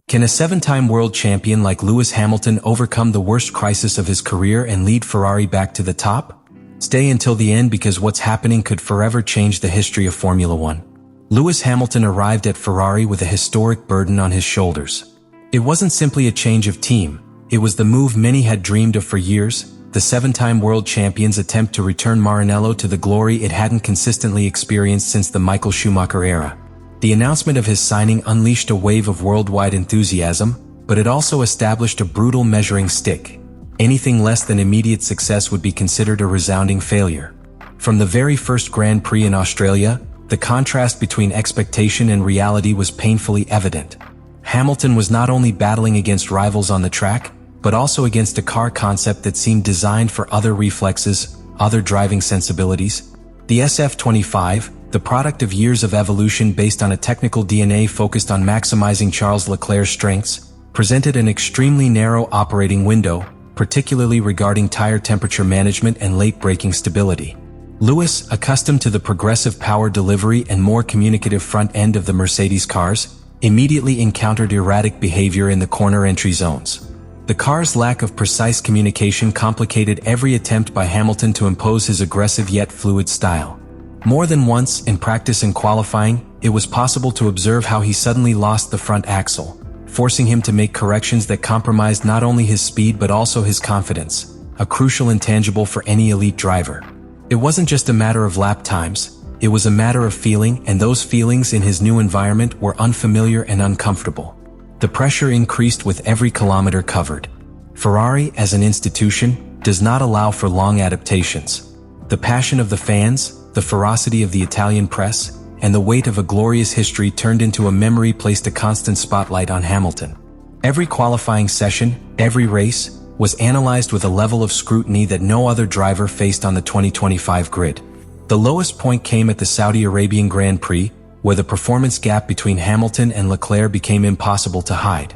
Can a seven-time world champion like Lewis Hamilton overcome the worst crisis of his career and lead Ferrari back to the top? Stay until the end because what's happening could forever change the history of Formula One. Lewis Hamilton arrived at Ferrari with a historic burden on his shoulders. It wasn't simply a change of team, it was the move many had dreamed of for years, the seven-time world champion's attempt to return Maranello to the glory it hadn't consistently experienced since the Michael Schumacher era. The announcement of his signing unleashed a wave of worldwide enthusiasm, but it also established a brutal measuring stick. Anything less than immediate success would be considered a resounding failure. From the very first Grand Prix in Australia, the contrast between expectation and reality was painfully evident. Hamilton was not only battling against rivals on the track, but also against a car concept that seemed designed for other reflexes, other driving sensibilities. The SF25, the product of years of evolution based on a technical DNA focused on maximizing Charles Leclerc's strengths, presented an extremely narrow operating window, particularly regarding tire temperature management and late braking stability. Lewis, accustomed to the progressive power delivery and more communicative front end of the Mercedes cars, immediately encountered erratic behavior in the corner entry zones. The car's lack of precise communication complicated every attempt by Hamilton to impose his aggressive yet fluid style. More than once, in practice and qualifying, it was possible to observe how he suddenly lost the front axle, forcing him to make corrections that compromised not only his speed but also his confidence, a crucial intangible for any elite driver. It wasn't just a matter of lap times, it was a matter of feeling, and those feelings in his new environment were unfamiliar and uncomfortable. The pressure increased with every kilometer covered. Ferrari, as an institution, does not allow for long adaptations. The passion of the fans, the ferocity of the Italian press, and the weight of a glorious history turned into a memory placed a constant spotlight on Hamilton. Every qualifying session, every race, was analyzed with a level of scrutiny that no other driver faced on the 2025 grid. The lowest point came at the Saudi Arabian Grand Prix, where the performance gap between Hamilton and Leclerc became impossible to hide.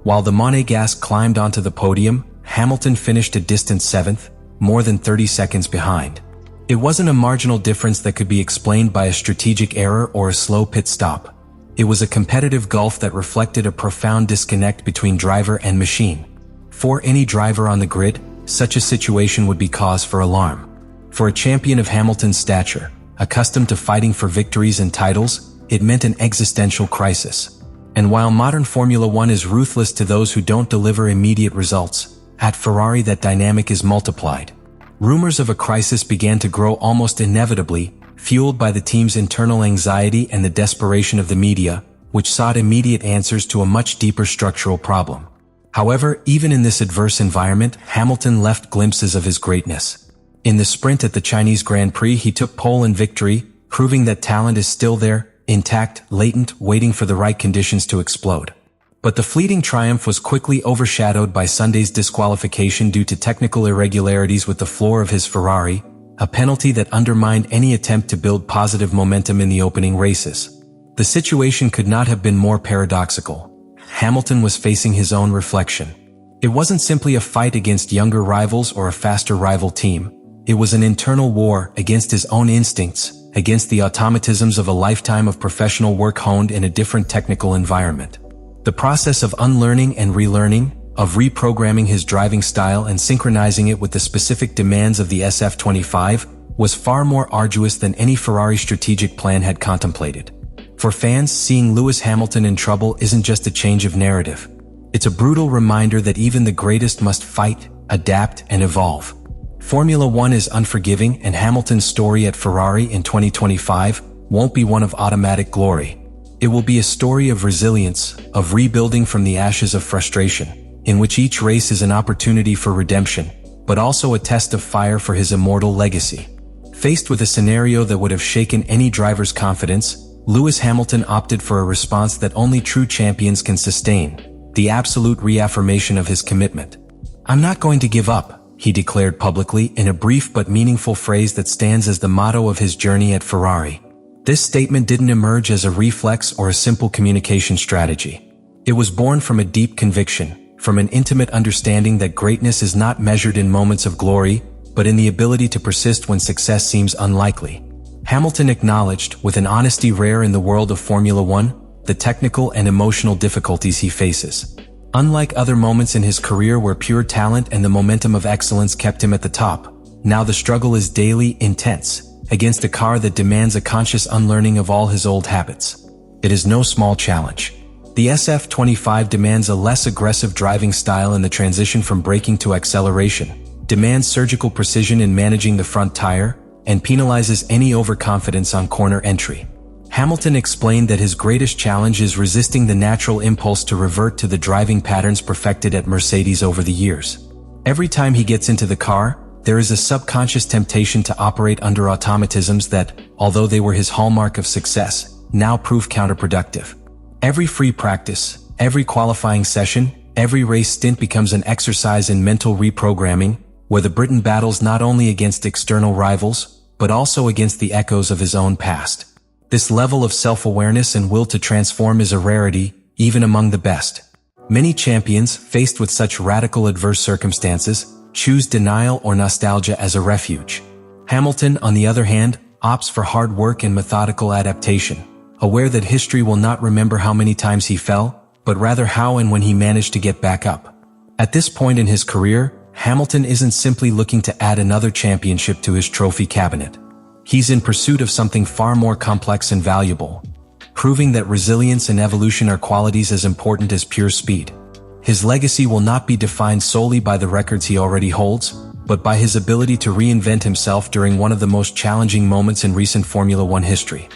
While the Monégasque climbed onto the podium, Hamilton finished a distant seventh, more than 30 seconds behind. It wasn't a marginal difference that could be explained by a strategic error or a slow pit stop. It was a competitive gulf that reflected a profound disconnect between driver and machine. For any driver on the grid, such a situation would be cause for alarm. For a champion of Hamilton's stature, accustomed to fighting for victories and titles, it meant an existential crisis. And while modern Formula One is ruthless to those who don't deliver immediate results, at Ferrari that dynamic is multiplied. Rumors of a crisis began to grow almost inevitably, fueled by the team's internal anxiety and the desperation of the media, which sought immediate answers to a much deeper structural problem. However, even in this adverse environment, Hamilton left glimpses of his greatness. In the sprint at the Chinese Grand Prix, he took pole in victory, proving that talent is still there, intact, latent, waiting for the right conditions to explode. But the fleeting triumph was quickly overshadowed by Sunday's disqualification due to technical irregularities with the floor of his Ferrari, a penalty that undermined any attempt to build positive momentum in the opening races. The situation could not have been more paradoxical. Hamilton was facing his own reflection. It wasn't simply a fight against younger rivals or a faster rival team. It was an internal war against his own instincts, against the automatisms of a lifetime of professional work honed in a different technical environment. The process of unlearning and relearning, of reprogramming his driving style and synchronizing it with the specific demands of the SF25, was far more arduous than any Ferrari strategic plan had contemplated. For fans, seeing Lewis Hamilton in trouble isn't just a change of narrative. It's a brutal reminder that even the greatest must fight, adapt, and evolve. Formula One is unforgiving, and Hamilton's story at Ferrari in 2025 won't be one of automatic glory. It will be a story of resilience, of rebuilding from the ashes of frustration, in which each race is an opportunity for redemption, but also a test of fire for his immortal legacy. Faced with a scenario that would have shaken any driver's confidence, Lewis Hamilton opted for a response that only true champions can sustain, the absolute reaffirmation of his commitment. "I'm not going to give up," he declared publicly in a brief but meaningful phrase that stands as the motto of his journey at Ferrari. This statement didn't emerge as a reflex or a simple communication strategy. It was born from a deep conviction, from an intimate understanding that greatness is not measured in moments of glory, but in the ability to persist when success seems unlikely. Hamilton acknowledged, with an honesty rare in the world of Formula One, the technical and emotional difficulties he faces. Unlike other moments in his career where pure talent and the momentum of excellence kept him at the top, now the struggle is daily, intense, against a car that demands a conscious unlearning of all his old habits. It is no small challenge. The SF25 demands a less aggressive driving style in the transition from braking to acceleration, demands surgical precision in managing the front tire, and penalizes any overconfidence on corner entry. Hamilton explained that his greatest challenge is resisting the natural impulse to revert to the driving patterns perfected at Mercedes over the years. Every time he gets into the car, there is a subconscious temptation to operate under automatisms that, although they were his hallmark of success, now prove counterproductive. Every free practice, every qualifying session, every race stint becomes an exercise in mental reprogramming, where the Briton battles not only against external rivals, but also against the echoes of his own past. This level of self-awareness and will to transform is a rarity, even among the best. Many champions, faced with such radical adverse circumstances, choose denial or nostalgia as a refuge. Hamilton, on the other hand, opts for hard work and methodical adaptation, aware that history will not remember how many times he fell, but rather how and when he managed to get back up. At this point in his career, Hamilton isn't simply looking to add another championship to his trophy cabinet. He's in pursuit of something far more complex and valuable, proving that resilience and evolution are qualities as important as pure speed. His legacy will not be defined solely by the records he already holds, but by his ability to reinvent himself during one of the most challenging moments in recent Formula One history.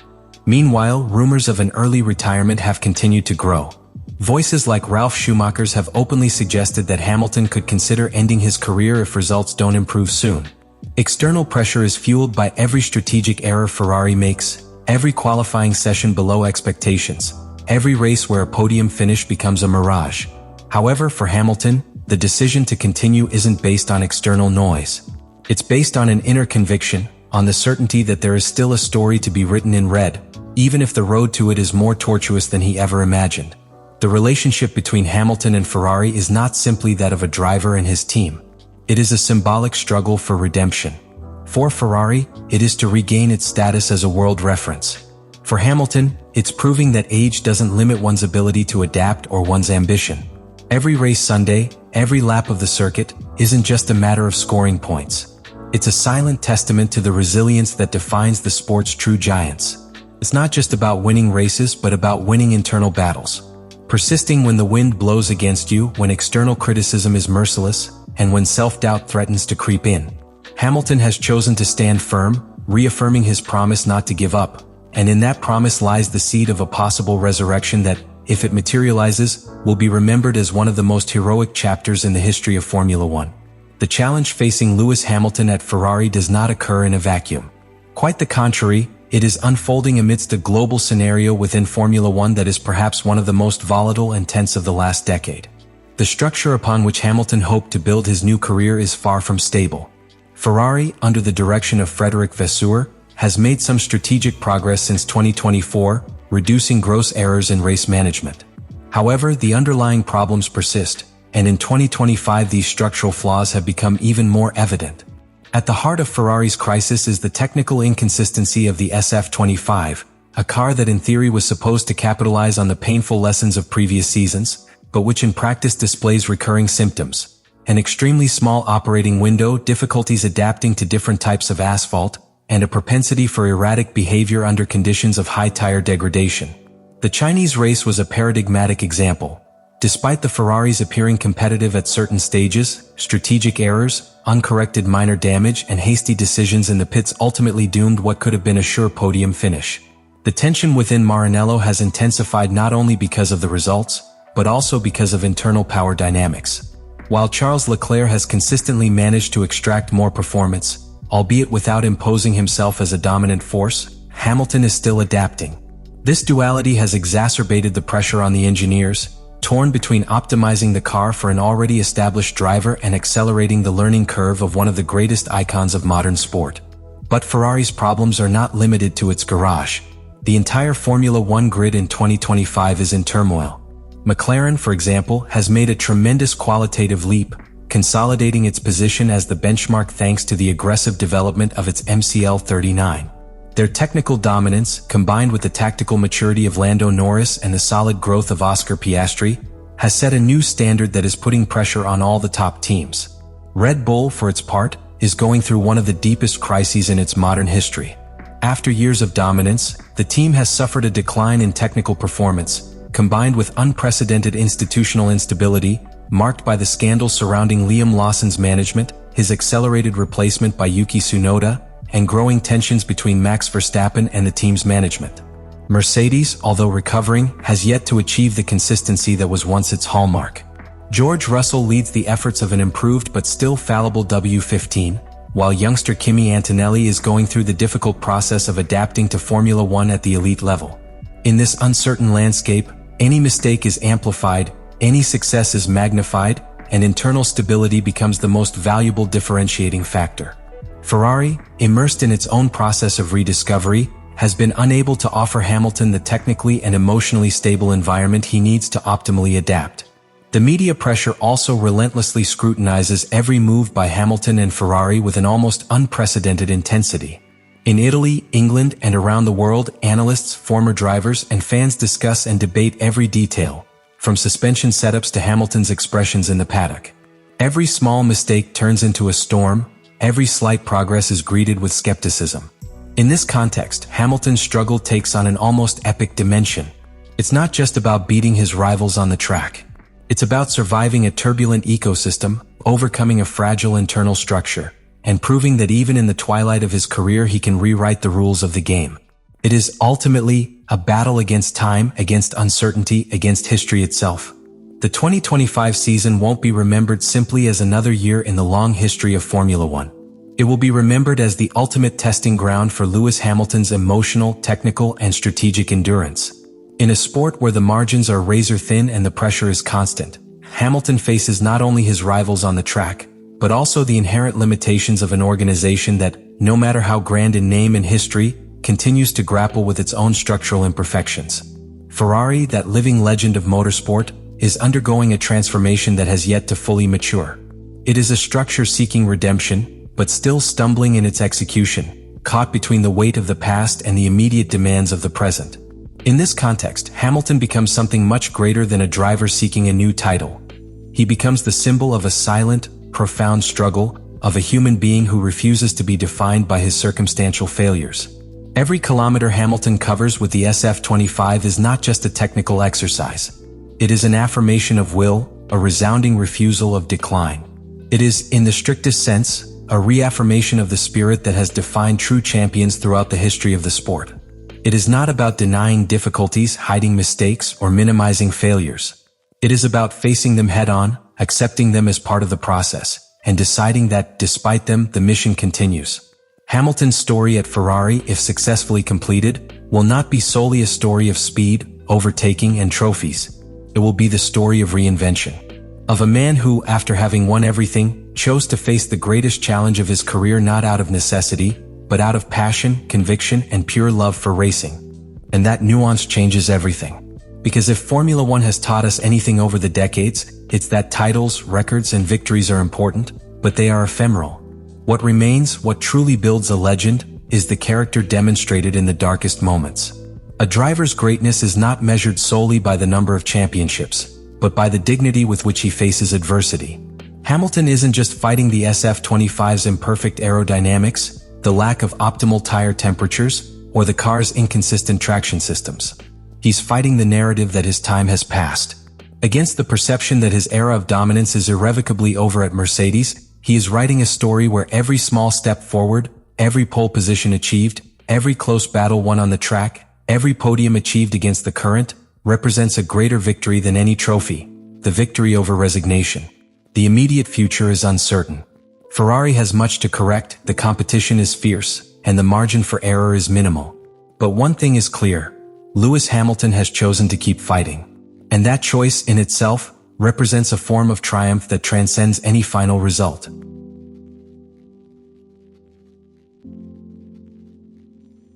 Meanwhile, rumors of an early retirement have continued to grow. Voices like Ralf Schumacher's have openly suggested that Hamilton could consider ending his career if results don't improve soon. External pressure is fueled by every strategic error Ferrari makes, every qualifying session below expectations, every race where a podium finish becomes a mirage. However, for Hamilton, the decision to continue isn't based on external noise. It's based on an inner conviction, on the certainty that there is still a story to be written in red, even if the road to it is more tortuous than he ever imagined. The relationship between Hamilton and Ferrari is not simply that of a driver and his team. It is a symbolic struggle for redemption. For Ferrari, it is to regain its status as a world reference. For Hamilton, it's proving that age doesn't limit one's ability to adapt or one's ambition. Every race Sunday, every lap of the circuit, isn't just a matter of scoring points. It's a silent testament to the resilience that defines the sport's true giants. It's not just about winning races, but about winning internal battles. Persisting when the wind blows against you, when external criticism is merciless, and when self-doubt threatens to creep in. Hamilton has chosen to stand firm, reaffirming his promise not to give up, and in that promise lies the seed of a possible resurrection that, if it materializes, will be remembered as one of the most heroic chapters in the history of Formula One. The challenge facing Lewis Hamilton at Ferrari does not occur in a vacuum. Quite the contrary, it is unfolding amidst a global scenario within Formula One that is perhaps one of the most volatile and tense of the last decade. The structure upon which Hamilton hoped to build his new career is far from stable. Ferrari, under the direction of Frédéric Vasseur, has made some strategic progress since 2024, reducing gross errors in race management. However, the underlying problems persist, and in 2025 these structural flaws have become even more evident. At the heart of Ferrari's crisis is the technical inconsistency of the SF25, a car that in theory was supposed to capitalize on the painful lessons of previous seasons, but which in practice displays recurring symptoms. An extremely small operating window, difficulties adapting to different types of asphalt, and a propensity for erratic behavior under conditions of high tire degradation. The Chinese race was a paradigmatic example. Despite the Ferraris appearing competitive at certain stages, strategic errors, uncorrected minor damage, and hasty decisions in the pits ultimately doomed what could have been a sure podium finish. The tension within Maranello has intensified not only because of the results, but also because of internal power dynamics. While Charles Leclerc has consistently managed to extract more performance, albeit without imposing himself as a dominant force, Hamilton is still adapting. This duality has exacerbated the pressure on the engineers, torn between optimizing the car for an already established driver and accelerating the learning curve of one of the greatest icons of modern sport. But Ferrari's problems are not limited to its garage. The entire Formula One grid in 2025 is in turmoil. McLaren, for example, has made a tremendous qualitative leap, consolidating its position as the benchmark thanks to the aggressive development of its MCL39. Their technical dominance, combined with the tactical maturity of Lando Norris and the solid growth of Oscar Piastri, has set a new standard that is putting pressure on all the top teams. Red Bull, for its part, is going through one of the deepest crises in its modern history. After years of dominance, the team has suffered a decline in technical performance, combined with unprecedented institutional instability, marked by the scandal surrounding Liam Lawson's management, his accelerated replacement by Yuki Tsunoda, and growing tensions between Max Verstappen and the team's management. Mercedes, although recovering, has yet to achieve the consistency that was once its hallmark. George Russell leads the efforts of an improved but still fallible W15, while youngster Kimi Antonelli is going through the difficult process of adapting to Formula One at the elite level. In this uncertain landscape, any mistake is amplified, any success is magnified, and internal stability becomes the most valuable differentiating factor. Ferrari, immersed in its own process of rediscovery, has been unable to offer Hamilton the technically and emotionally stable environment he needs to optimally adapt. The media pressure also relentlessly scrutinizes every move by Hamilton and Ferrari with an almost unprecedented intensity. In Italy, England, and around the world, analysts, former drivers, and fans discuss and debate every detail, from suspension setups to Hamilton's expressions in the paddock. Every small mistake turns into a storm, every slight progress is greeted with skepticism. In this context, Hamilton's struggle takes on an almost epic dimension. It's not just about beating his rivals on the track. It's about surviving a turbulent ecosystem, overcoming a fragile internal structure, and proving that even in the twilight of his career he can rewrite the rules of the game. It is ultimately a battle against time, against uncertainty, against history itself. The 2025 season won't be remembered simply as another year in the long history of Formula One. It will be remembered as the ultimate testing ground for Lewis Hamilton's emotional, technical, and strategic endurance. In a sport where the margins are razor thin and the pressure is constant, Hamilton faces not only his rivals on the track, but also the inherent limitations of an organization that, no matter how grand in name and history, continues to grapple with its own structural imperfections. Ferrari, that living legend of motorsport, is undergoing a transformation that has yet to fully mature. It is a structure seeking redemption, but still stumbling in its execution, caught between the weight of the past and the immediate demands of the present. In this context, Hamilton becomes something much greater than a driver seeking a new title. He becomes the symbol of a silent, profound struggle, of a human being who refuses to be defined by his circumstantial failures. Every kilometer Hamilton covers with the SF25 is not just a technical exercise. It is an affirmation of will, a resounding refusal of decline. It is, in the strictest sense, a reaffirmation of the spirit that has defined true champions throughout the history of the sport. It is not about denying difficulties, hiding mistakes, or minimizing failures. It is about facing them head-on, accepting them as part of the process, and deciding that, despite them, the mission continues. Hamilton's story at Ferrari, if successfully completed, will not be solely a story of speed, overtaking, and trophies. It will be the story of reinvention. Of a man who, after having won everything, chose to face the greatest challenge of his career not out of necessity, but out of passion, conviction, and pure love for racing. And that nuance changes everything. Because if Formula One has taught us anything over the decades, it's that titles, records, and victories are important, but they are ephemeral. What remains, what truly builds a legend, is the character demonstrated in the darkest moments. A driver's greatness is not measured solely by the number of championships, but by the dignity with which he faces adversity. Hamilton isn't just fighting the SF25's imperfect aerodynamics, the lack of optimal tire temperatures, or the car's inconsistent traction systems. He's fighting the narrative that his time has passed. Against the perception that his era of dominance is irrevocably over at Mercedes, he is writing a story where every small step forward, every pole position achieved, every close battle won on the track, every podium achieved against the current, represents a greater victory than any trophy, the victory over resignation. The immediate future is uncertain. Ferrari has much to correct, the competition is fierce, and the margin for error is minimal. But one thing is clear: Lewis Hamilton has chosen to keep fighting. And that choice in itself represents a form of triumph that transcends any final result.